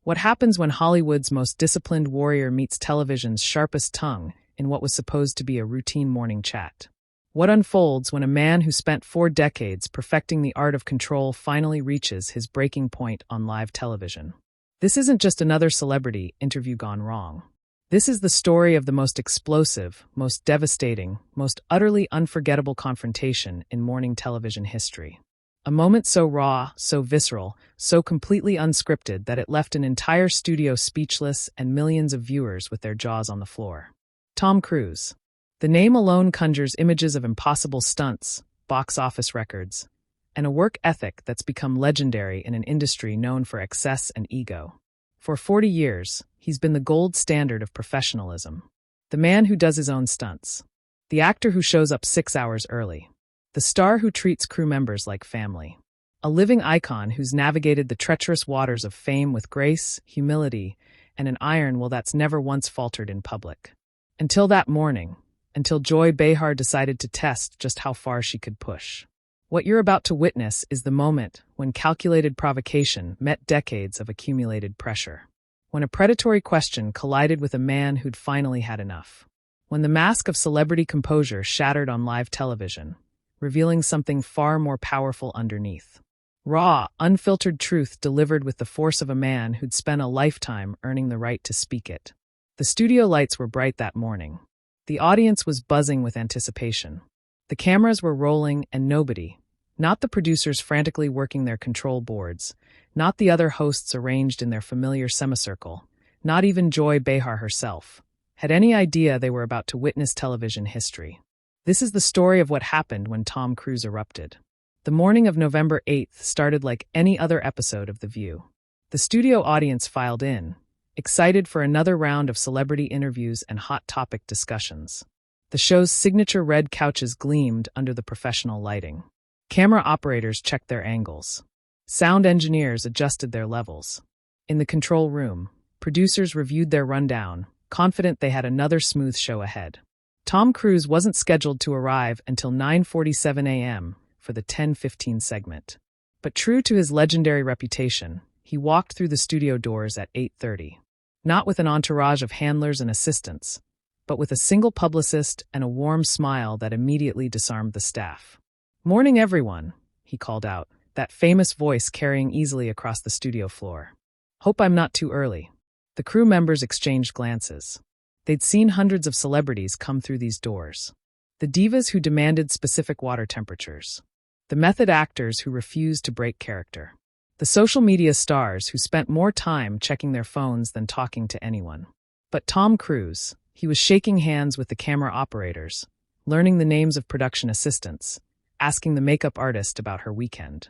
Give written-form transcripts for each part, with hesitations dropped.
What happens when Hollywood's most disciplined warrior meets television's sharpest tongue in what was supposed to be a routine morning chat? What unfolds when a man who spent 4 decades perfecting the art of control finally reaches his breaking point on live television? This isn't just another celebrity interview gone wrong. This is the story of the most explosive, most devastating, most utterly unforgettable confrontation in morning television history. A moment so raw, so visceral, so completely unscripted that it left an entire studio speechless and millions of viewers with their jaws on the floor. Tom Cruise. The name alone conjures images of impossible stunts, box office records, and a work ethic that's become legendary in an industry known for excess and ego. For 40 years, he's been the gold standard of professionalism. The man who does his own stunts. The actor who shows up 6 hours early. The star who treats crew members like family. A living icon who's navigated the treacherous waters of fame with grace, humility, and an iron will that's never once faltered in public. Until that morning, until Joy Behar decided to test just how far she could push. What you're about to witness is the moment when calculated provocation met decades of accumulated pressure. When a predatory question collided with a man who'd finally had enough. When the mask of celebrity composure shattered on live television, revealing something far more powerful underneath. Raw, unfiltered truth delivered with the force of a man who'd spent a lifetime earning the right to speak it. The studio lights were bright that morning. The audience was buzzing with anticipation. The cameras were rolling and nobody, not the producers frantically working their control boards, not the other hosts arranged in their familiar semicircle, not even Joy Behar herself, had any idea they were about to witness television history. This is the story of what happened when Tom Cruise erupted. The morning of November 8th started like any other episode of The View. The studio audience filed in, excited for another round of celebrity interviews and hot topic discussions. The show's signature red couches gleamed under the professional lighting. Camera operators checked their angles. Sound engineers adjusted their levels. In the control room, producers reviewed their rundown, confident they had another smooth show ahead. Tom Cruise wasn't scheduled to arrive until 9:47 a.m. for the 10:15 segment. But true to his legendary reputation, he walked through the studio doors at 8:30. Not with an entourage of handlers and assistants, but with a single publicist and a warm smile that immediately disarmed the staff. "Morning, everyone," he called out, that famous voice carrying easily across the studio floor. "Hope I'm not too early." The crew members exchanged glances. They'd seen hundreds of celebrities come through these doors. The divas who demanded specific water temperatures. The method actors who refused to break character. The social media stars who spent more time checking their phones than talking to anyone. But Tom Cruise, he was shaking hands with the camera operators, learning the names of production assistants, asking the makeup artist about her weekend.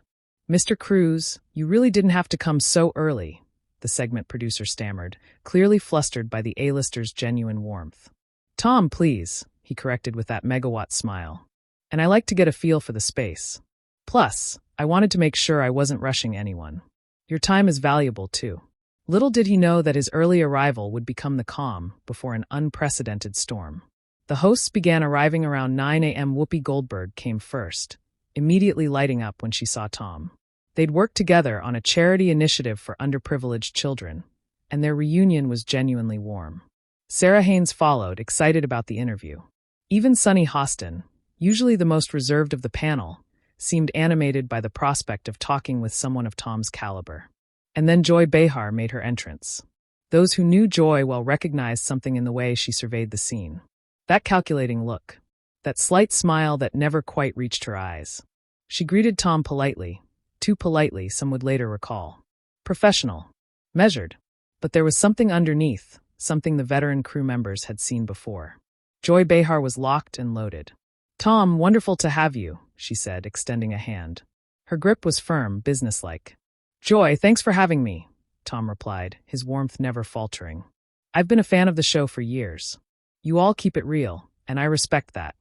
"Mr. Cruise, you really didn't have to come so early," the segment producer stammered, clearly flustered by the A-lister's genuine warmth. "Tom, please," he corrected with that megawatt smile. "And I like to get a feel for the space. Plus, I wanted to make sure I wasn't rushing anyone. Your time is valuable, too." Little did he know that his early arrival would become the calm before an unprecedented storm. The hosts began arriving around 9 a.m. Whoopi Goldberg came first, immediately lighting up when she saw Tom. They'd worked together on a charity initiative for underprivileged children, and their reunion was genuinely warm. Sarah Haynes followed, excited about the interview. Even Sunny Hostin, usually the most reserved of the panel, seemed animated by the prospect of talking with someone of Tom's caliber. And then Joy Behar made her entrance. Those who knew Joy well recognized something in the way she surveyed the scene. That calculating look. That slight smile that never quite reached her eyes. She greeted Tom politely. Too politely, some would later recall. Professional. Measured. But there was something underneath, something the veteran crew members had seen before. Joy Behar was locked and loaded. "Tom, wonderful to have you," she said, extending a hand. Her grip was firm, businesslike. "Joy, thanks for having me," Tom replied, his warmth never faltering. "I've been a fan of the show for years. You all keep it real, and I respect that."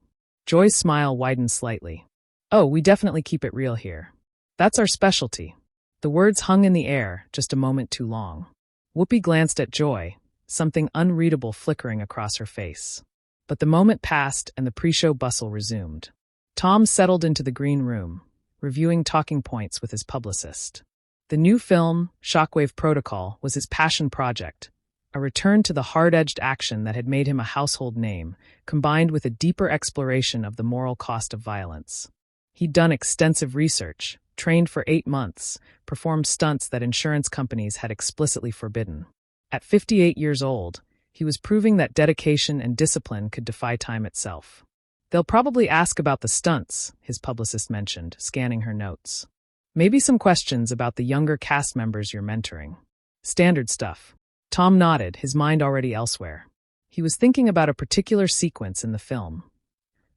Joy's smile widened slightly. "Oh, we definitely keep it real here. That's our specialty." The words hung in the air, just a moment too long. Whoopi glanced at Joy, something unreadable flickering across her face. But the moment passed and the pre-show bustle resumed. Tom settled into the green room, reviewing talking points with his publicist. The new film, Shockwave Protocol, was his passion project, a return to the hard-edged action that had made him a household name, combined with a deeper exploration of the moral cost of violence. He'd done extensive research, trained for 8 months, performed stunts that insurance companies had explicitly forbidden. At 58 years old, he was proving that dedication and discipline could defy time itself. "They'll probably ask about the stunts," his publicist mentioned, scanning her notes. "Maybe some questions about the younger cast members you're mentoring." "Standard stuff." Tom nodded, his mind already elsewhere. He was thinking about a particular sequence in the film,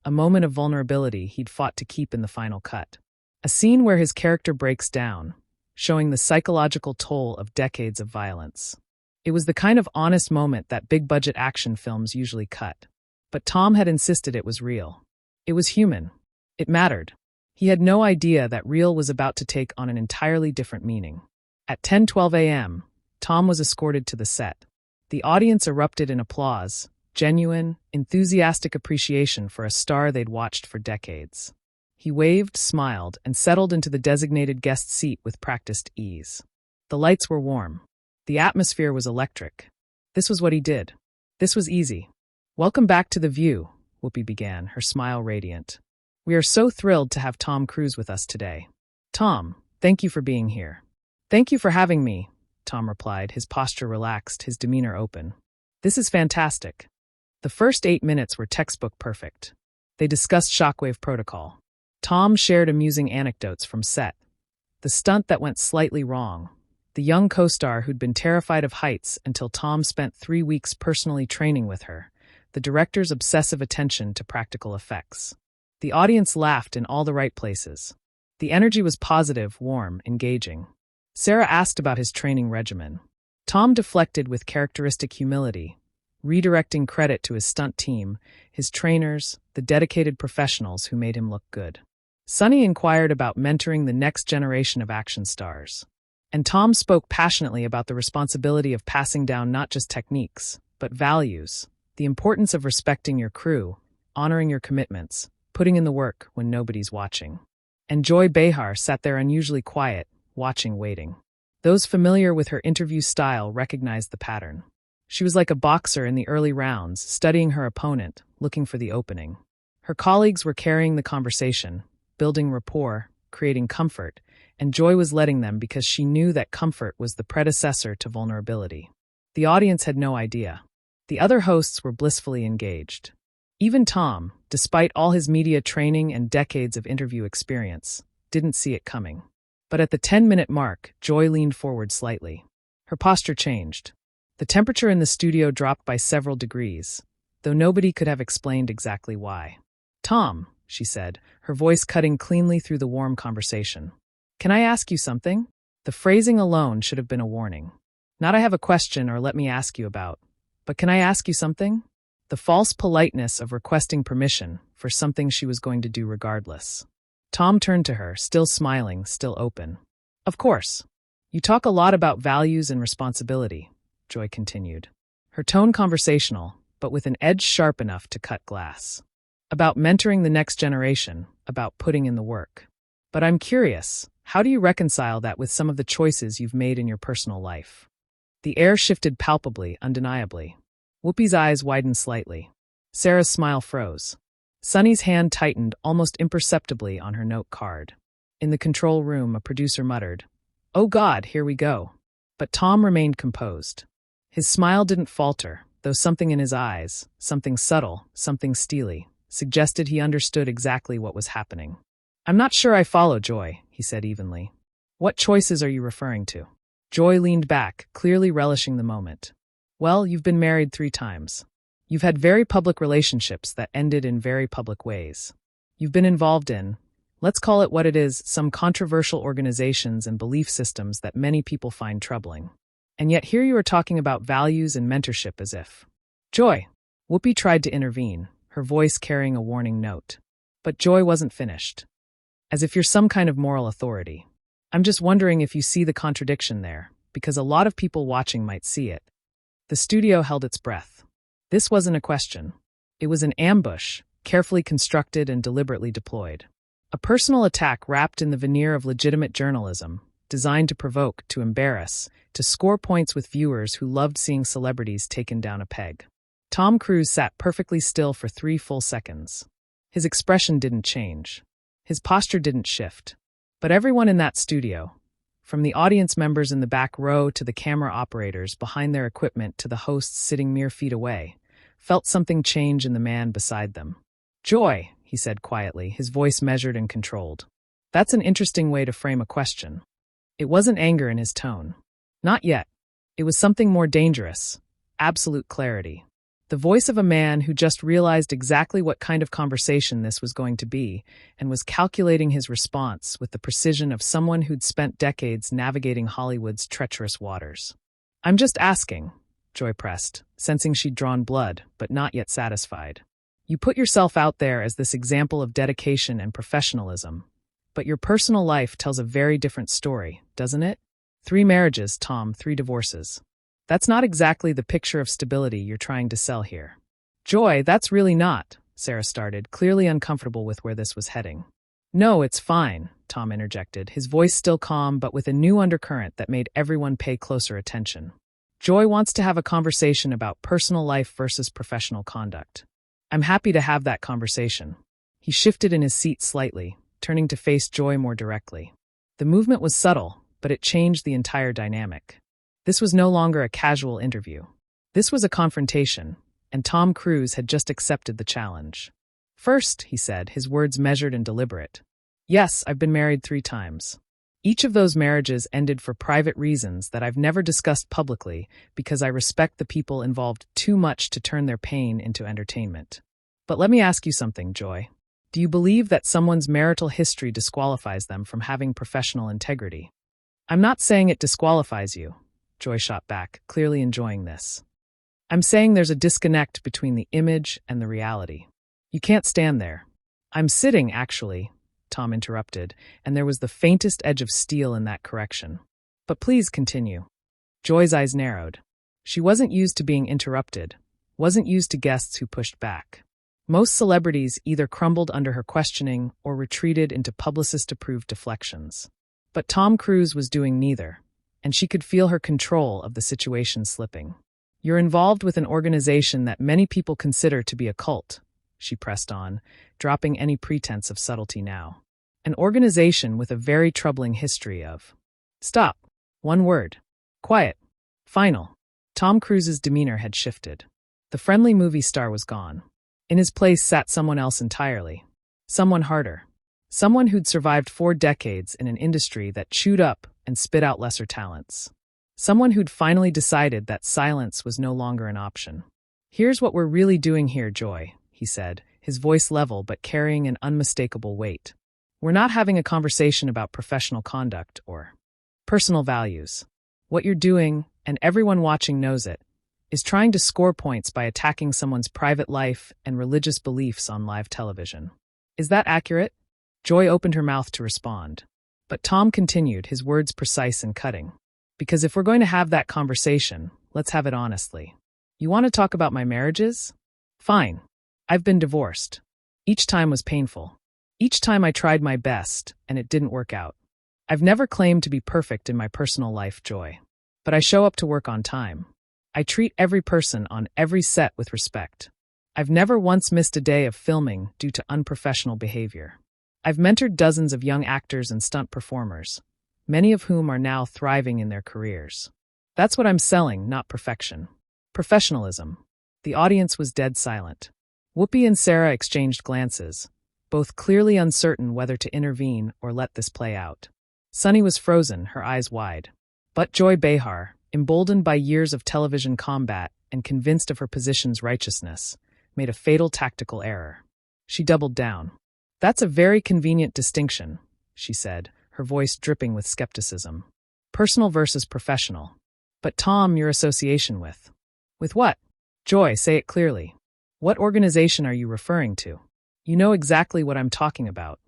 a moment of vulnerability he'd fought to keep in the final cut. A scene where his character breaks down, showing the psychological toll of decades of violence. It was the kind of honest moment that big-budget action films usually cut. But Tom had insisted it was real. It was human. It mattered. He had no idea that real was about to take on an entirely different meaning. At 10:12 a.m., Tom was escorted to the set. The audience erupted in applause, genuine, enthusiastic appreciation for a star they'd watched for decades. He waved, smiled, and settled into the designated guest seat with practiced ease. The lights were warm. The atmosphere was electric. This was what he did. This was easy. "Welcome back to The View," Whoopi began, her smile radiant. "We are so thrilled to have Tom Cruise with us today." "Tom, thank you for being here." "Thank you for having me," Tom replied, his posture relaxed, his demeanor open. "This is fantastic." The first 8 minutes were textbook perfect. They discussed Shockwave Protocol. Tom shared amusing anecdotes from set. The stunt that went slightly wrong. The young co-star who'd been terrified of heights until Tom spent 3 weeks personally training with her. The director's obsessive attention to practical effects. The audience laughed in all the right places. The energy was positive, warm, engaging. Sarah asked about his training regimen. Tom deflected with characteristic humility, redirecting credit to his stunt team, his trainers, the dedicated professionals who made him look good. Sunny inquired about mentoring the next generation of action stars. And Tom spoke passionately about the responsibility of passing down not just techniques, but values, the importance of respecting your crew, honoring your commitments, putting in the work when nobody's watching. And Joy Behar sat there unusually quiet, watching, waiting. Those familiar with her interview style recognized the pattern. She was like a boxer in the early rounds, studying her opponent, looking for the opening. Her colleagues were carrying the conversation, building rapport, creating comfort, and Joy was letting them because she knew that comfort was the predecessor to vulnerability. The audience had no idea. The other hosts were blissfully engaged. Even Tom, despite all his media training and decades of interview experience, didn't see it coming. But at the 10-minute mark, Joy leaned forward slightly. Her posture changed. The temperature in the studio dropped by several degrees, though nobody could have explained exactly why. "Tom," she said, her voice cutting cleanly through the warm conversation. "Can I ask you something?" The phrasing alone should have been a warning. Not "I have a question" or "let me ask you about," but "can I ask you something?" The false politeness of requesting permission for something she was going to do regardless. Tom turned to her, still smiling, still open. "Of course. You talk a lot about values and responsibility," Joy continued. Her tone conversational, but with an edge sharp enough to cut glass. "About mentoring the next generation, about putting in the work. But I'm curious, how do you reconcile that with some of the choices you've made in your personal life?" The air shifted palpably, undeniably. Whoopi's eyes widened slightly. Sarah's smile froze. Sunny's hand tightened almost imperceptibly on her note card. In the control room, a producer muttered, "Oh God, here we go." But Tom remained composed. His smile didn't falter, though something in his eyes, something subtle, something steely, suggested he understood exactly what was happening. "I'm not sure I follow, Joy," he said evenly. "What choices are you referring to?" Joy leaned back, clearly relishing the moment. "Well, you've been married 3 times. You've had very public relationships that ended in very public ways. You've been involved in, let's call it what it is, some controversial organizations and belief systems that many people find troubling. And yet here you are talking about values and mentorship as if..." "Joy!" Whoopi tried to intervene, her voice carrying a warning note. But Joy wasn't finished. "As if you're some kind of moral authority. I'm just wondering if you see the contradiction there, because a lot of people watching might see it." The studio held its breath. This wasn't a question. It was an ambush, carefully constructed and deliberately deployed. A personal attack wrapped in the veneer of legitimate journalism, designed to provoke, to embarrass, to score points with viewers who loved seeing celebrities taken down a peg. Tom Cruise sat perfectly still for 3 full seconds. His expression didn't change. His posture didn't shift. But everyone in that studio, from the audience members in the back row to the camera operators behind their equipment to the hosts sitting mere feet away, felt something change in the man beside them. "Joy," he said quietly, his voice measured and controlled. That's an interesting way to frame a question. It wasn't anger in his tone. Not yet. It was something more dangerous. Absolute clarity. The voice of a man who just realized exactly what kind of conversation this was going to be and was calculating his response with the precision of someone who'd spent decades navigating Hollywood's treacherous waters. "I'm just asking," Joy pressed, sensing she'd drawn blood, but not yet satisfied. "You put yourself out there as this example of dedication and professionalism, but your personal life tells a very different story, doesn't it? 3 marriages, Tom, 3 divorces. That's not exactly the picture of stability you're trying to sell here." "Joy, that's really not," Sarah started, clearly uncomfortable with where this was heading. "No, it's fine," Tom interjected, his voice still calm but with a new undercurrent that made everyone pay closer attention. "Joy wants to have a conversation about personal life versus professional conduct. I'm happy to have that conversation." He shifted in his seat slightly, turning to face Joy more directly. The movement was subtle, but it changed the entire dynamic. This was no longer a casual interview. This was a confrontation, and Tom Cruise had just accepted the challenge. "First," he said, his words measured and deliberate. "Yes, I've been married 3 times. Each of those marriages ended for private reasons that I've never discussed publicly because I respect the people involved too much to turn their pain into entertainment. But let me ask you something, Joy. Do you believe that someone's marital history disqualifies them from having professional integrity?" "I'm not saying it disqualifies you," Joy shot back, clearly enjoying this. "I'm saying there's a disconnect between the image and the reality. You can't stand there." "I'm sitting, actually," Tom interrupted, and there was the faintest edge of steel in that correction. "But please continue." Joy's eyes narrowed. She wasn't used to being interrupted, wasn't used to guests who pushed back. Most celebrities either crumbled under her questioning or retreated into publicist-approved deflections. But Tom Cruise was doing neither, and she could feel her control of the situation slipping. "You're involved with an organization that many people consider to be a cult," she pressed on, dropping any pretense of subtlety now. "An organization with a very troubling history of—" "Stop. One word. Quiet. Final." Tom Cruise's demeanor had shifted. The friendly movie star was gone. In his place sat someone else entirely. Someone harder. Someone who'd survived 4 decades in an industry that chewed up and spit out lesser talents. Someone who'd finally decided that silence was no longer an option. "Here's what we're really doing here, Joy," he said, his voice level but carrying an unmistakable weight. "We're not having a conversation about professional conduct or personal values. What you're doing, and everyone watching knows it, is trying to score points by attacking someone's private life and religious beliefs on live television. Is that accurate?" Joy opened her mouth to respond. But Tom continued, his words precise and cutting. "Because if we're going to have that conversation, let's have it honestly. You want to talk about my marriages? Fine. I've been divorced. Each time was painful. Each time I tried my best, and it didn't work out. I've never claimed to be perfect in my personal life, Joy. But I show up to work on time. I treat every person on every set with respect. I've never once missed a day of filming due to unprofessional behavior. I've mentored dozens of young actors and stunt performers, many of whom are now thriving in their careers. That's what I'm selling, not perfection. Professionalism." The audience was dead silent. Whoopi and Sarah exchanged glances, both clearly uncertain whether to intervene or let this play out. Sunny was frozen, her eyes wide. But Joy Behar, emboldened by years of television combat and convinced of her position's righteousness, made a fatal tactical error. She doubled down. "That's a very convenient distinction," she said, her voice dripping with skepticism. "Personal versus professional. But Tom, your association with..." "With what?" "Joy, say it clearly. What organization are you referring to?" "You know exactly what I'm talking about."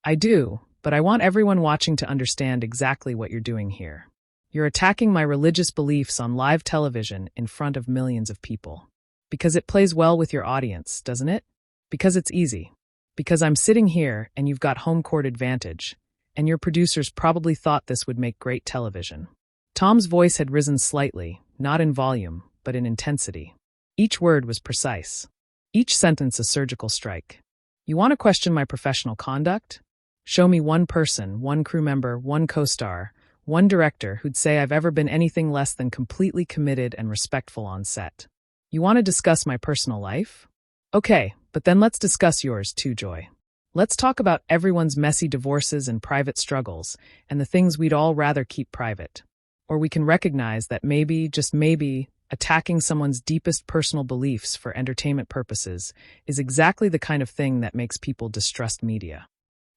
"I do, but I want everyone watching to understand exactly what you're doing here. You're attacking my religious beliefs on live television in front of millions of people. Because it plays well with your audience, doesn't it? Because it's easy. Because I'm sitting here and you've got home court advantage, and your producers probably thought this would make great television. Tom's voice had risen slightly, not in volume, but in intensity. Each word was precise. Each sentence a surgical strike. You want to question my professional conduct? Show me one person, one crew member, one co-star, one director who'd say I've ever been anything less than completely committed and respectful on set. You want to discuss my personal life? Okay, but then let's discuss yours too, Joy. Let's talk about everyone's messy divorces and private struggles, and the things we'd all rather keep private. Or we can recognize that maybe, just maybe, attacking someone's deepest personal beliefs for entertainment purposes is exactly the kind of thing that makes people distrust media.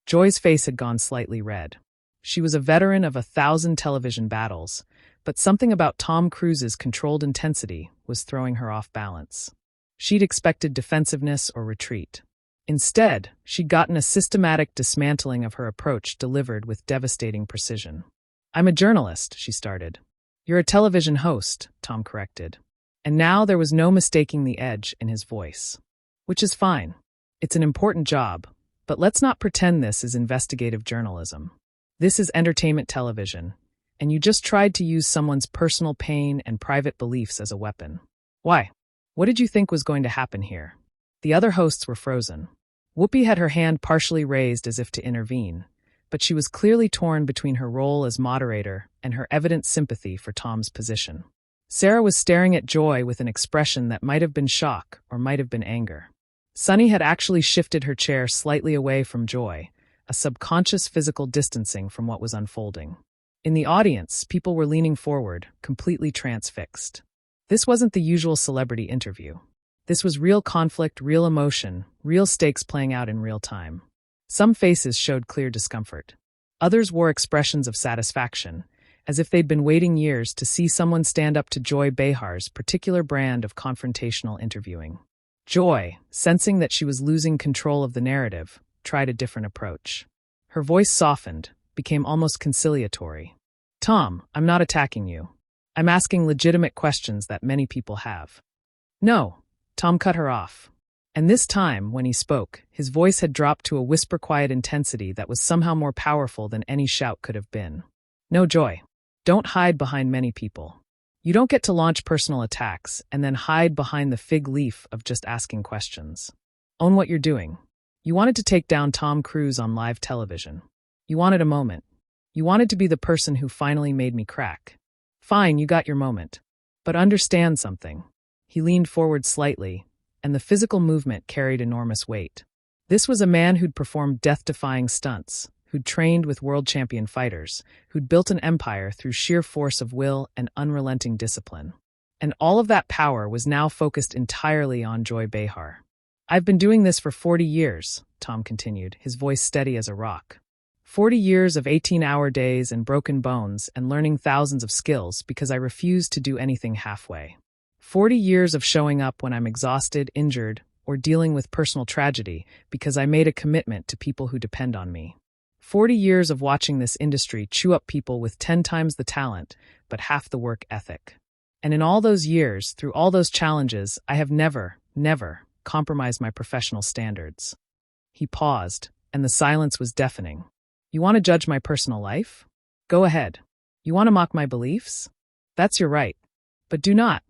Joy's face had gone slightly red. She was a veteran of 1,000 television battles, but something about Tom Cruise's controlled intensity was throwing her off balance. She'd expected defensiveness or retreat. Instead, she'd gotten a systematic dismantling of her approach delivered with devastating precision. I'm a journalist, she started. You're a television host, Tom corrected. And now there was no mistaking the edge in his voice. Which is fine. It's an important job, but let's not pretend this is investigative journalism. This is entertainment television, and you just tried to use someone's personal pain and private beliefs as a weapon. Why? What did you think was going to happen here? The other hosts were frozen. Whoopi had her hand partially raised as if to intervene, but she was clearly torn between her role as moderator and her evident sympathy for Tom's position. Sarah was staring at Joy with an expression that might have been shock or might have been anger. Sunny had actually shifted her chair slightly away from Joy, a subconscious physical distancing from what was unfolding. In the audience, people were leaning forward, completely transfixed. This wasn't the usual celebrity interview. This was real conflict, real emotion, real stakes playing out in real time. Some faces showed clear discomfort. Others wore expressions of satisfaction, as if they'd been waiting years to see someone stand up to Joy Behar's particular brand of confrontational interviewing. Joy, sensing that she was losing control of the narrative, tried a different approach. Her voice softened, became almost conciliatory. Tom, I'm not attacking you. I'm asking legitimate questions that many people have. No, Tom cut her off. And this time, when he spoke, his voice had dropped to a whisper-quiet intensity that was somehow more powerful than any shout could have been. No, Joy. Don't hide behind many people. You don't get to launch personal attacks and then hide behind the fig leaf of just asking questions. Own what you're doing. You wanted to take down Tom Cruise on live television. You wanted a moment. You wanted to be the person who finally made me crack. Fine, you got your moment. But understand something. He leaned forward slightly, and the physical movement carried enormous weight. This was a man who'd performed death-defying stunts, who'd trained with world champion fighters, who'd built an empire through sheer force of will and unrelenting discipline. And all of that power was now focused entirely on Joy Behar. I've been doing this for 40 years, Tom continued, his voice steady as a rock. 40 years of 18-hour days and broken bones and learning thousands of skills because I refused to do anything halfway. 40 years of showing up when I'm exhausted, injured, or dealing with personal tragedy because I made a commitment to people who depend on me. 40 years of watching this industry chew up people with 10 times the talent, but half the work ethic. And in all those years, through all those challenges, I have never compromised my professional standards. He paused, and the silence was deafening. You want to judge my personal life? Go ahead. You want to mock my beliefs? That's your right. But do not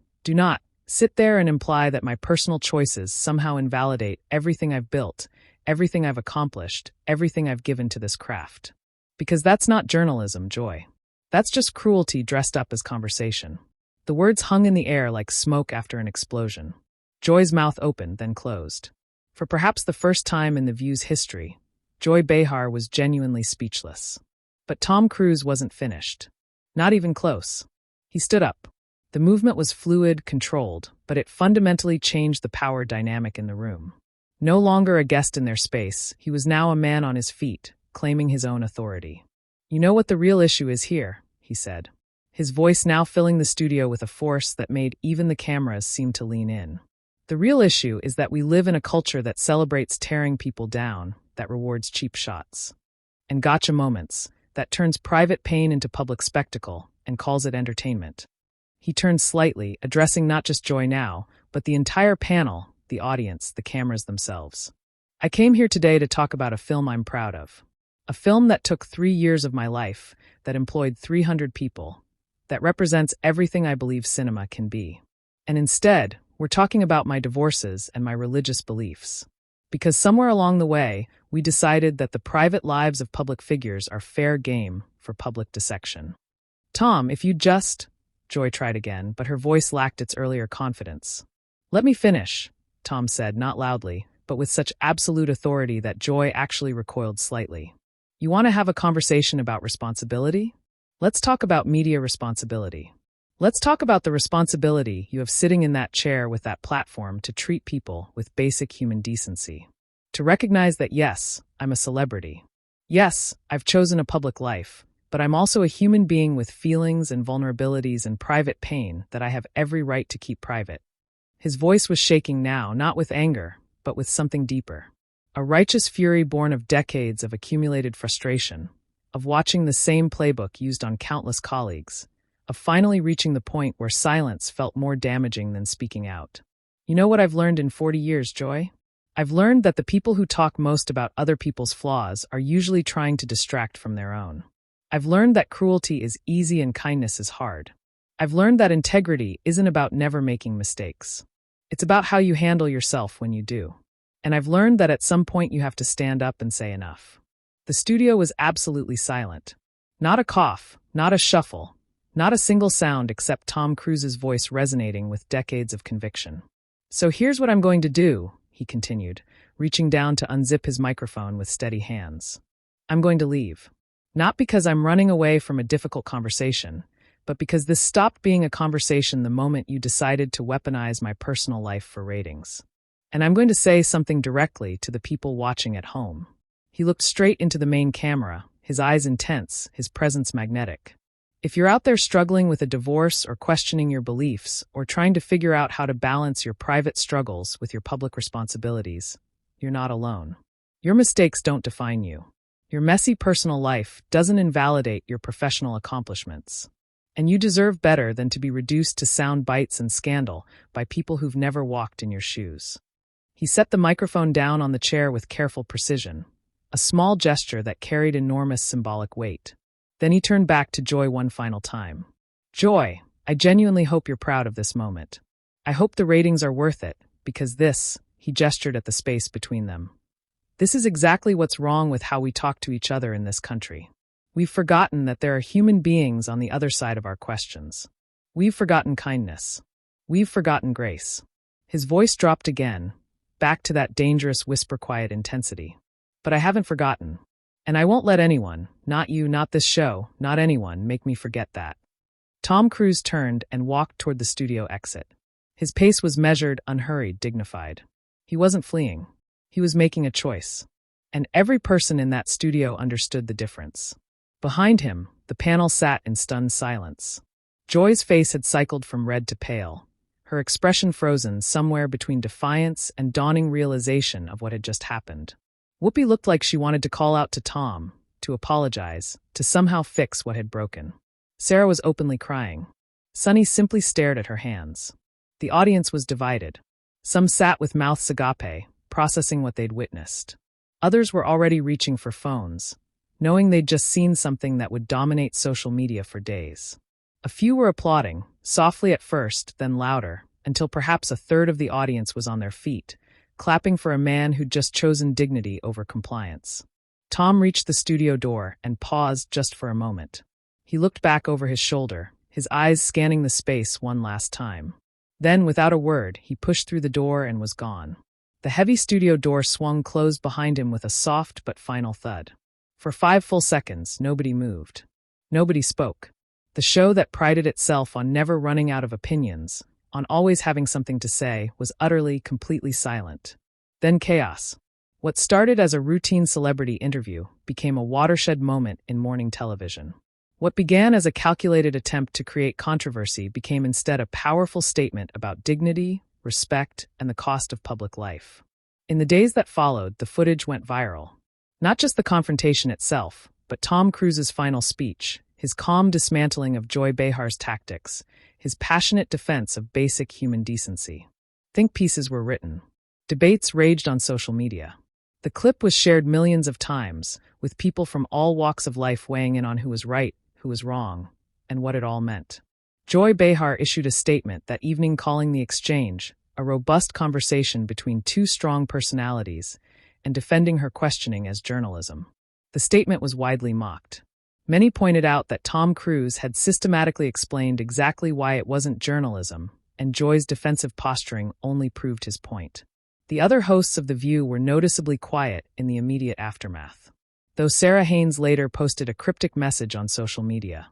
sit there and imply that my personal choices somehow invalidate everything I've built, everything I've accomplished, everything I've given to this craft. Because that's not journalism, Joy. That's just cruelty dressed up as conversation. The words hung in the air like smoke after an explosion. Joy's mouth opened, then closed. For perhaps the first time in The View's history, Joy Behar was genuinely speechless. But Tom Cruise wasn't finished. Not even close. He stood up. The movement was fluid, controlled, but it fundamentally changed the power dynamic in the room. No longer a guest in their space, he was now a man on his feet, claiming his own authority. You know what the real issue is here, he said. His voice now filling the studio with a force that made even the cameras seem to lean in. The real issue is that we live in a culture that celebrates tearing people down, that rewards cheap shots. And gotcha moments, that turns private pain into public spectacle, and calls it entertainment. He turned slightly, addressing not just Joy now, but the entire panel, the audience, the cameras themselves. I came here today to talk about a film I'm proud of. A film that took 3 years of my life, that employed 300 people, that represents everything I believe cinema can be. And instead, we're talking about my divorces and my religious beliefs. Because somewhere along the way, we decided that the private lives of public figures are fair game for public dissection. Tom, if you just... Joy tried again, but her voice lacked its earlier confidence. Let me finish, Tom said, not loudly, but with such absolute authority that Joy actually recoiled slightly. You want to have a conversation about responsibility? Let's talk about media responsibility. Let's talk about the responsibility you have sitting in that chair with that platform to treat people with basic human decency. To recognize that yes, I'm a celebrity. Yes, I've chosen a public life, but I'm also a human being with feelings and vulnerabilities and private pain that I have every right to keep private. His voice was shaking now, not with anger, but with something deeper. A righteous fury born of decades of accumulated frustration, of watching the same playbook used on countless colleagues, of finally reaching the point where silence felt more damaging than speaking out. You know what I've learned in 40 years, Joy? I've learned that the people who talk most about other people's flaws are usually trying to distract from their own. I've learned that cruelty is easy and kindness is hard. I've learned that integrity isn't about never making mistakes. It's about how you handle yourself when you do. And I've learned that at some point you have to stand up and say enough. The studio was absolutely silent. Not a cough, not a shuffle, not a single sound except Tom Cruise's voice resonating with decades of conviction. So here's what I'm going to do, he continued, reaching down to unzip his microphone with steady hands. I'm going to leave. Not because I'm running away from a difficult conversation, but because this stopped being a conversation the moment you decided to weaponize my personal life for ratings. And I'm going to say something directly to the people watching at home. He looked straight into the main camera, his eyes intense, his presence magnetic. If you're out there struggling with a divorce or questioning your beliefs or trying to figure out how to balance your private struggles with your public responsibilities, you're not alone. Your mistakes don't define you. Your messy personal life doesn't invalidate your professional accomplishments. And you deserve better than to be reduced to sound bites and scandal by people who've never walked in your shoes. He set the microphone down on the chair with careful precision, a small gesture that carried enormous symbolic weight. Then he turned back to Joy one final time. Joy, I genuinely hope you're proud of this moment. I hope the ratings are worth it, because this, he gestured at the space between them. This is exactly what's wrong with how we talk to each other in this country. We've forgotten that there are human beings on the other side of our questions. We've forgotten kindness. We've forgotten grace. His voice dropped again, back to that dangerous whisper-quiet intensity. But I haven't forgotten. And I won't let anyone, not you, not this show, not anyone, make me forget that. Tom Cruise turned and walked toward the studio exit. His pace was measured, unhurried, dignified. He wasn't fleeing. He was making a choice. And every person in that studio understood the difference. Behind him, the panel sat in stunned silence. Joy's face had cycled from red to pale, her expression frozen somewhere between defiance and dawning realization of what had just happened. Whoopi looked like she wanted to call out to Tom, to apologize, to somehow fix what had broken. Sarah was openly crying. Sunny simply stared at her hands. The audience was divided. Some sat with mouths agape, processing what they'd witnessed. Others were already reaching for phones, knowing they'd just seen something that would dominate social media for days. A few were applauding, softly at first, then louder, until perhaps a third of the audience was on their feet, clapping for a man who'd just chosen dignity over compliance. Tom reached the studio door and paused just for a moment. He looked back over his shoulder, his eyes scanning the space one last time. Then, without a word, he pushed through the door and was gone. The heavy studio door swung closed behind him with a soft but final thud. For 5 full seconds, nobody moved. Nobody spoke. The show that prided itself on never running out of opinions, on always having something to say, was utterly, completely silent. Then chaos. What started as a routine celebrity interview became a watershed moment in morning television. What began as a calculated attempt to create controversy became instead a powerful statement about dignity, respect, and the cost of public life. In the days that followed, the footage went viral. Not just the confrontation itself, but Tom Cruise's final speech, his calm dismantling of Joy Behar's tactics, his passionate defense of basic human decency. Think pieces were written. Debates raged on social media. The clip was shared millions of times, with people from all walks of life weighing in on who was right, who was wrong, and what it all meant. Joy Behar issued a statement that evening calling the exchange a robust conversation between two strong personalities and defending her questioning as journalism. The statement was widely mocked. Many pointed out that Tom Cruise had systematically explained exactly why it wasn't journalism, and Joy's defensive posturing only proved his point. The other hosts of The View were noticeably quiet in the immediate aftermath, though Sarah Haynes later posted a cryptic message on social media.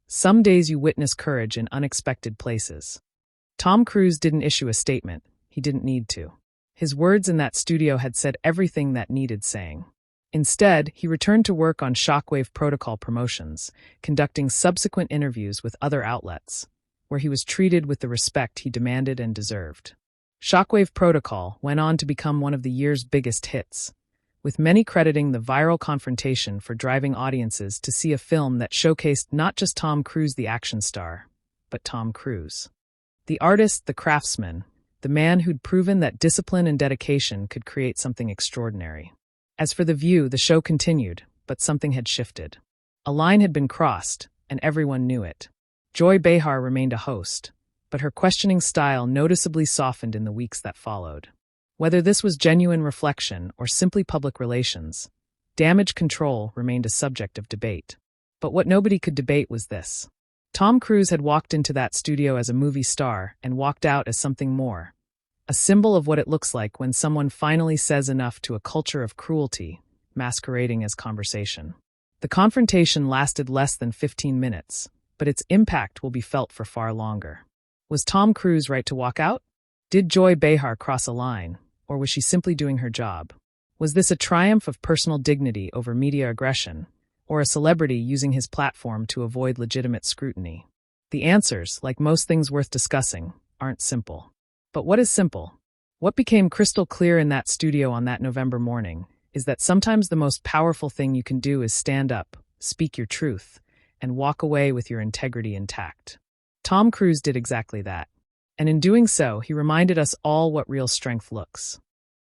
Some days you witness courage in unexpected places. Tom Cruise didn't issue a statement. He didn't need to. His words in that studio had said everything that needed saying. Instead, he returned to work on Shockwave Protocol promotions, conducting subsequent interviews with other outlets, where he was treated with the respect he demanded and deserved. Shockwave Protocol went on to become one of the year's biggest hits, with many crediting the viral confrontation for driving audiences to see a film that showcased not just Tom Cruise the action star, but Tom Cruise, the artist, the craftsman, the man who'd proven that discipline and dedication could create something extraordinary. As for The View, the show continued, but something had shifted. A line had been crossed, and everyone knew it. Joy Behar remained a host, but her questioning style noticeably softened in the weeks that followed. Whether this was genuine reflection or simply public relations, damage control remained a subject of debate. But what nobody could debate was this. Tom Cruise had walked into that studio as a movie star and walked out as something more. A symbol of what it looks like when someone finally says enough to a culture of cruelty, masquerading as conversation. The confrontation lasted less than 15 minutes, but its impact will be felt for far longer. Was Tom Cruise right to walk out? Did Joy Behar cross a line, or was she simply doing her job? Was this a triumph of personal dignity over media aggression, or a celebrity using his platform to avoid legitimate scrutiny? The answers, like most things worth discussing, aren't simple. But what is simple? What became crystal clear in that studio on that November morning is that sometimes the most powerful thing you can do is stand up, speak your truth, and walk away with your integrity intact. Tom Cruise did exactly that. And in doing so, he reminded us all what real strength looks